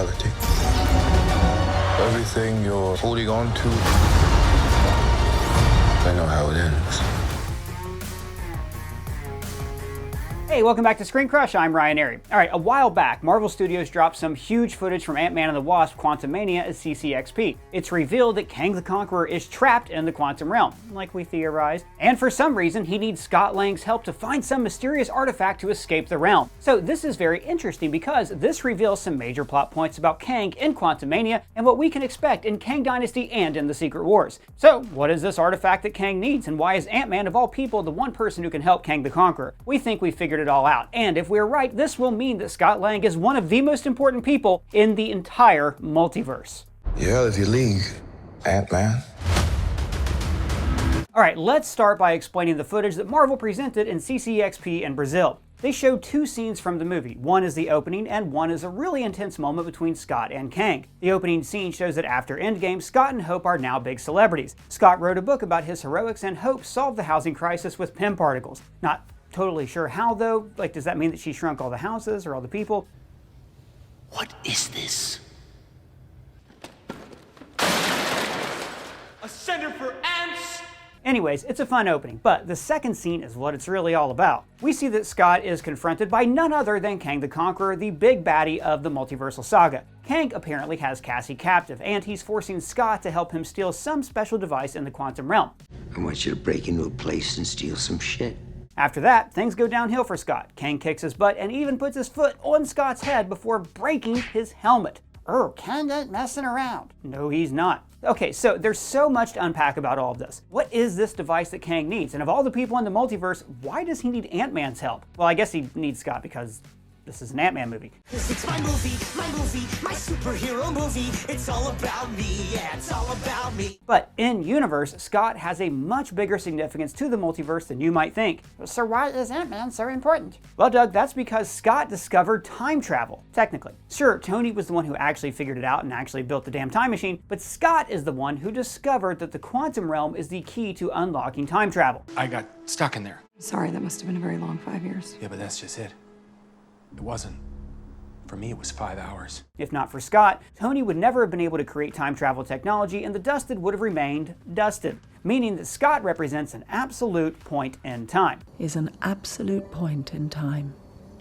reality. Everything you're holding on to, I know how it ends. Hey, welcome back to ScreenCrush. I'm Ryan Airy. Alright, a while back, Marvel Studios dropped some huge footage from Ant-Man and the Wasp Quantumania at CCXP. It's revealed that Kang the Conqueror is trapped in the quantum realm, like we theorized, and for some reason he needs Scott Lang's help to find some mysterious artifact to escape the realm. So this is very interesting because this reveals some major plot points about Kang in Quantumania and what we can expect in Kang Dynasty and in the Secret Wars. So what is this artifact that Kang needs, and why is Ant-Man of all people the one person who can help Kang the Conqueror? We think we figured it all out, and if we're right, this will mean that Scott Lang is one of the most important people in the entire multiverse. You're out of your league, Ant-Man. Alright, let's start by explaining the footage that Marvel presented in CCXP in Brazil. They showed two scenes from the movie. One is the opening, and one is a really intense moment between Scott and Kang. The opening scene shows that after Endgame, Scott and Hope are now big celebrities. Scott wrote a book about his heroics, and Hope solved the housing crisis with PEM particles. Not totally sure how though. Like, does that mean that she shrunk all the houses or all the people? What is this? A center for ants? Anyways, it's a fun opening, but the second scene is what it's really all about. We see that Scott is confronted by none other than Kang the Conqueror, the big baddie of the multiversal saga. Kang apparently has Cassie captive, and he's forcing Scott to help him steal some special device in the quantum realm. I want you to break into a place and steal some shit. After that, things go downhill for Scott. Kang kicks his butt and even puts his foot on Scott's head before breaking his helmet. Kang ain't messing around. No, he's not. Okay, so there's so much to unpack about all of this. What is this device that Kang needs? And of all the people in the multiverse, why does he need Ant-Man's help? Well, I guess he needs Scott because this is an Ant-Man movie. It's my movie, my superhero movie. It's all about me, yeah, it's all about me. But in universe, Scott has a much bigger significance to the multiverse than you might think. So why is Ant-Man so important? Well, Doug, that's because Scott discovered time travel, technically. Sure, Tony was the one who actually figured it out and actually built the damn time machine, but Scott is the one who discovered that the quantum realm is the key to unlocking time travel. I got stuck in there. Sorry, that must have been a very long 5 years. Yeah, but that's just it. It wasn't. For me, it was 5 hours. If not for Scott, Tony would never have been able to create time travel technology, and the dusted would have remained dusted, meaning that Scott represents an absolute point in time. Is an absolute point in time.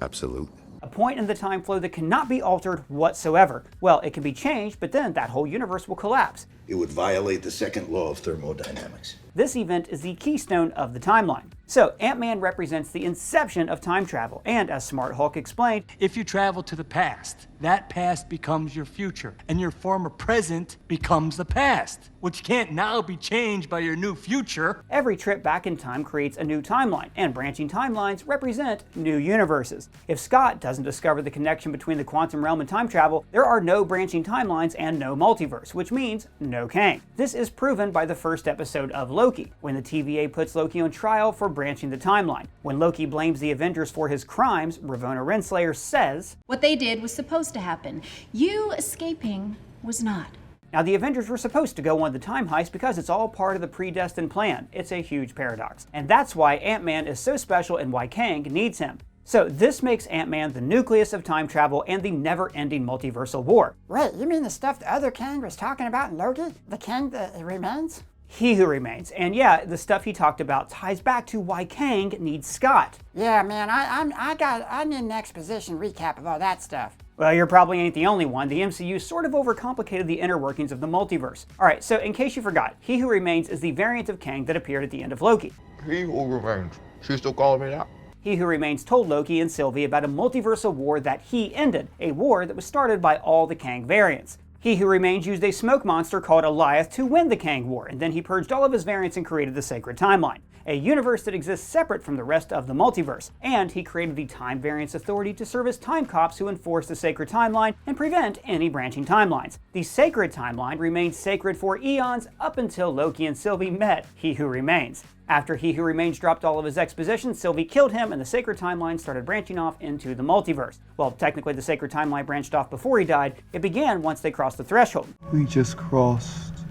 Absolute. A point in the time flow that cannot be altered whatsoever. Well, it can be changed, but then that whole universe will collapse. It would violate the second law of thermodynamics. This event is the keystone of the timeline. So, Ant-Man represents the inception of time travel, and as Smart Hulk explained, if you travel to the past, that past becomes your future, and your former present becomes the past, which can't now be changed by your new future. Every trip back in time creates a new timeline, and branching timelines represent new universes. If Scott doesn't discover the connection between the quantum realm and time travel, there are no branching timelines and no multiverse, which means no Kang. This is proven by the first episode of Loki, when the TVA puts Loki on trial for branching the timeline. When Loki blames the Avengers for his crimes, Ravonna Renslayer says, "What they did was supposed to happen. You escaping was not." Now, the Avengers were supposed to go on the time heist because it's all part of the predestined plan. It's a huge paradox. And that's why Ant-Man is so special and why Kang needs him. So this makes Ant-Man the nucleus of time travel and the never-ending multiversal war. Wait, you mean the stuff the other Kang was talking about in Loki? The Kang that remains? He who remains. And yeah, the stuff he talked about ties back to why Kang needs Scott. Yeah, man, I need an exposition recap of all that stuff. Well, you probably ain't the only one. The MCU sort of overcomplicated the inner workings of the multiverse. Alright, so in case you forgot, He Who Remains is the variant of Kang that appeared at the end of Loki. He who remains. She's still calling me that? He Who Remains told Loki and Sylvie about a multiversal war that he ended, a war that was started by all the Kang variants. He Who Remains used a smoke monster called Alioth to win the Kang War, and then he purged all of his variants and created the Sacred Timeline, a universe that exists separate from the rest of the multiverse. And he created the Time Variance Authority to serve as time cops who enforce the Sacred Timeline and prevent any branching timelines. The Sacred Timeline remained sacred for eons up until Loki and Sylvie met He Who Remains. After He Who Remains dropped all of his exposition, Sylvie killed him and the Sacred Timeline started branching off into the multiverse. Well, technically the Sacred Timeline branched off before he died. It began once they crossed the threshold. We just crossed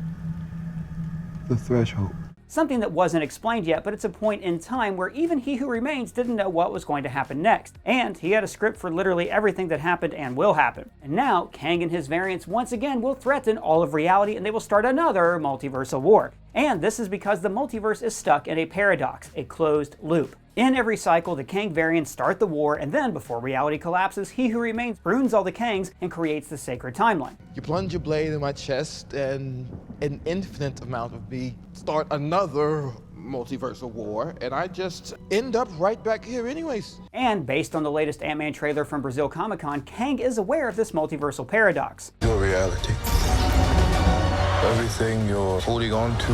the threshold. something that wasn't explained yet, but it's a point in time where even He Who Remains didn't know what was going to happen next. And he had a script for literally everything that happened and will happen. And now, Kang and his variants once again will threaten all of reality, and they will start another multiversal war. And this is because the multiverse is stuck in a paradox, a closed loop. In every cycle, the Kang variants start the war, and then, before reality collapses, He Who Remains prunes all the Kangs and creates the sacred timeline. You plunge your blade in my chest, and an infinite amount of me start another multiversal war, and I just end up right back here anyways. And based on the latest Ant-Man trailer from Brazil Comic-Con, Kang is aware of this multiversal paradox. Your reality. Everything you're holding on to.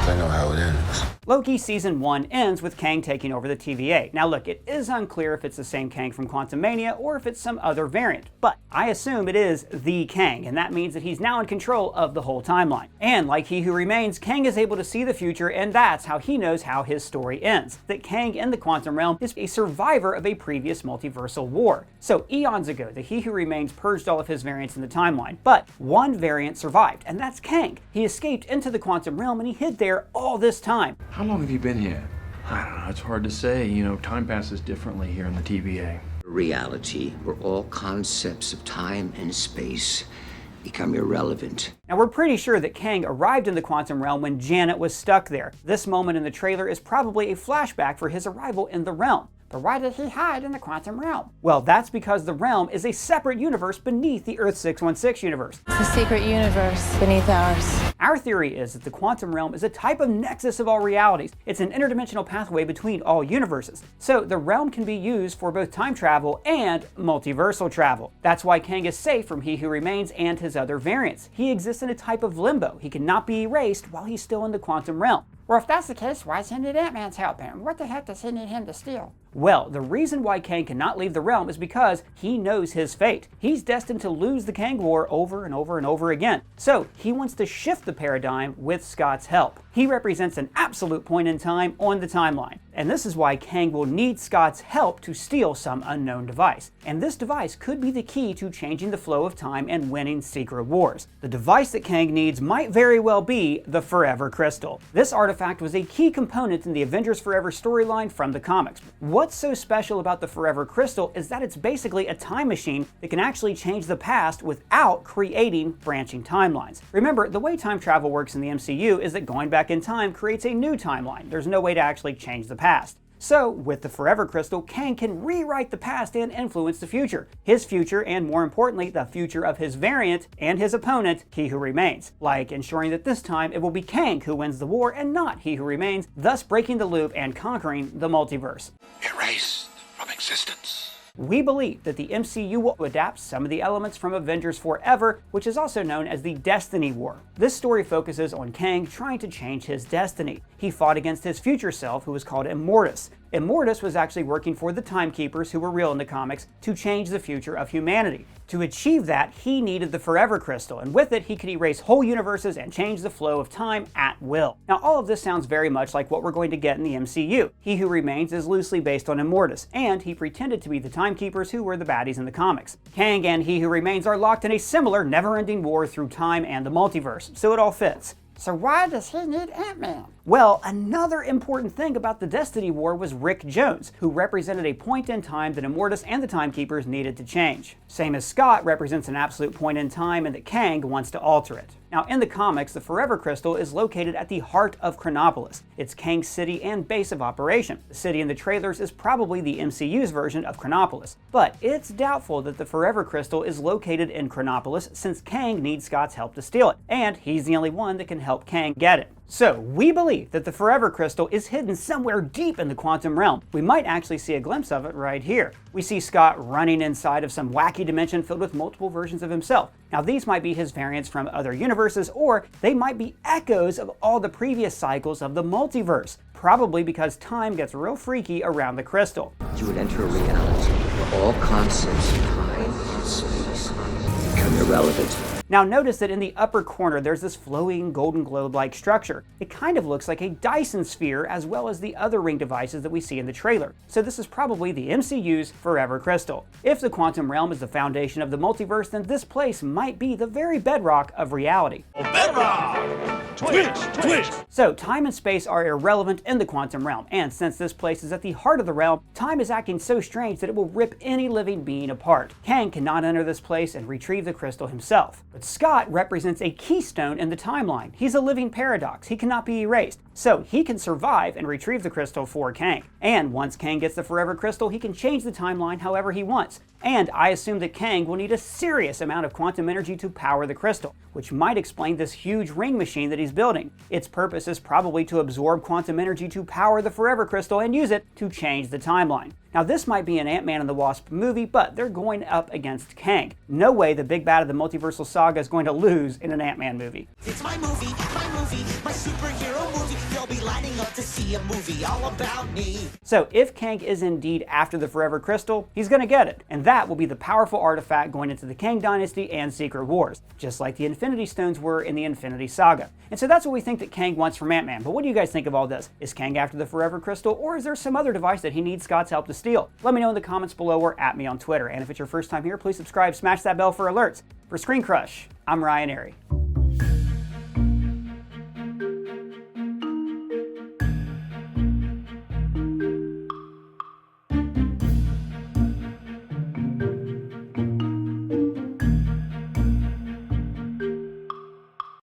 I know how it ends. Loki Season 1 ends with Kang taking over the TVA. Now look, it is unclear if it's the same Kang from Quantumania or if it's some other variant, but I assume it is the Kang, and that means that he's now in control of the whole timeline. And like He Who Remains, Kang is able to see the future, and that's how he knows how his story ends. That Kang in the quantum realm is a survivor of a previous multiversal war. So eons ago, the He Who Remains purged all of his variants in the timeline, but one variant survived, and that's Kang. He escaped into the quantum realm and he hid there all this time. How long have you been here? I don't know, it's hard to say. You know, time passes differently here in the TVA. Reality, where all concepts of time and space become irrelevant. Now we're pretty sure that Kang arrived in the quantum realm when Janet was stuck there. This moment in the trailer is probably a flashback for his arrival in the realm. But why did he hide in the quantum realm? Well, that's because the realm is a separate universe beneath the Earth 616 universe. It's a secret universe beneath ours. Our theory is that the quantum realm is a type of nexus of all realities. It's an interdimensional pathway between all universes. So the realm can be used for both time travel and multiversal travel. That's why Kang is safe from He Who Remains and his other variants. He exists in a type of limbo. He cannot be erased while he's still in the quantum realm. Well, if that's the case, why does he need Ant-Man's help? And what the heck does he need him to steal? Well, the reason why Kang cannot leave the realm is because he knows his fate. He's destined to lose the Kang War over and over and over again. So he wants to shift the paradigm with Scott's help. He represents an absolute point in time on the timeline. And this is why Kang will need Scott's help to steal some unknown device. And this device could be the key to changing the flow of time and winning secret wars. The device that Kang needs might very well be the Forever Crystal. This artifact was a key component in the Avengers Forever storyline from the comics. What's so special about the Forever Crystal is that it's basically a time machine that can actually change the past without creating branching timelines. Remember, the way time travel works in the MCU is that going back in time creates a new timeline. There's no way to actually change the past. So, with the Forever Crystal, Kang can rewrite the past and influence the future. His future, and more importantly, the future of his variant and his opponent, He Who Remains. Like ensuring that this time it will be Kang who wins the war and not He Who Remains, thus breaking the loop and conquering the multiverse. Erased from existence. We believe that the MCU will adapt some of the elements from Avengers Forever, which is also known as the Destiny War. This story focuses on Kang trying to change his destiny. He fought against his future self, who was called Immortus. Immortus was actually working for the Timekeepers, who were real in the comics, to change the future of humanity. To achieve that, he needed the Forever Crystal, and with it, he could erase whole universes and change the flow of time at will. Now, all of this sounds very much like what we're going to get in the MCU. He Who Remains is loosely based on Immortus, and he pretended to be the Timekeepers who were the baddies in the comics. Kang and He Who Remains are locked in a similar, never-ending war through time and the multiverse, so it all fits. So why does he need Ant-Man? Well, another important thing about the Destiny War was Rick Jones, who represented a point in time that Immortus and the Timekeepers needed to change. Same as Scott represents an absolute point in time and that Kang wants to alter it. Now, in the comics, the Forever Crystal is located at the heart of Chronopolis. It's Kang's city and base of operation. The city in the trailers is probably the MCU's version of Chronopolis, but it's doubtful that the Forever Crystal is located in Chronopolis since Kang needs Scott's help to steal it, and he's the only one that can help Kang get it. So, we believe that the Forever Crystal is hidden somewhere deep in the quantum realm. We might actually see a glimpse of it right here. We see Scott running inside of some wacky dimension filled with multiple versions of himself. Now, these might be his variants from other universes, or they might be echoes of all the previous cycles of the multiverse, probably because time gets real freaky around the crystal. You would enter a reality where all concepts of time and space become irrelevant. Now notice that in the upper corner there's this flowing golden globe-like structure. It kind of looks like a Dyson sphere as well as the other ring devices that we see in the trailer. So this is probably the MCU's Forever Crystal. If the quantum realm is the foundation of the multiverse, then this place might be the very bedrock of reality. Bedrock! Twitch! So time and space are irrelevant in the quantum realm, and since this place is at the heart of the realm, time is acting so strange that it will rip any living being apart. Kang cannot enter this place and retrieve the crystal himself. But Scott represents a keystone in the timeline. He's a living paradox. He cannot be erased. So he can survive and retrieve the crystal for Kang. And once Kang gets the Forever Crystal, he can change the timeline however he wants. And I assume that Kang will need a serious amount of quantum energy to power the crystal, which might explain this huge ring machine that he's building. Its purpose is probably to absorb quantum energy to power the Forever Crystal and use it to change the timeline. Now this might be an Ant-Man and the Wasp movie, but they're going up against Kang. No way the big bad of the multiversal saga is going to lose in an Ant-Man movie. It's my movie, my superhero movie. They'll be lining up to see a movie all about me. So if Kang is indeed after the Forever Crystal, he's going to get it. And that will be the powerful artifact going into the Kang Dynasty and Secret Wars, just like the Infinity Stones were in the Infinity Saga. And so that's what we think that Kang wants from Ant-Man. But what do you guys think of all this? Is Kang after the Forever Crystal, or is there some other device that he needs Scott's help to steal? Let me know in the comments below or at me on Twitter. And if it's your first time here, please subscribe, smash that bell for alerts. For ScreenCrush, I'm Ryan Airy.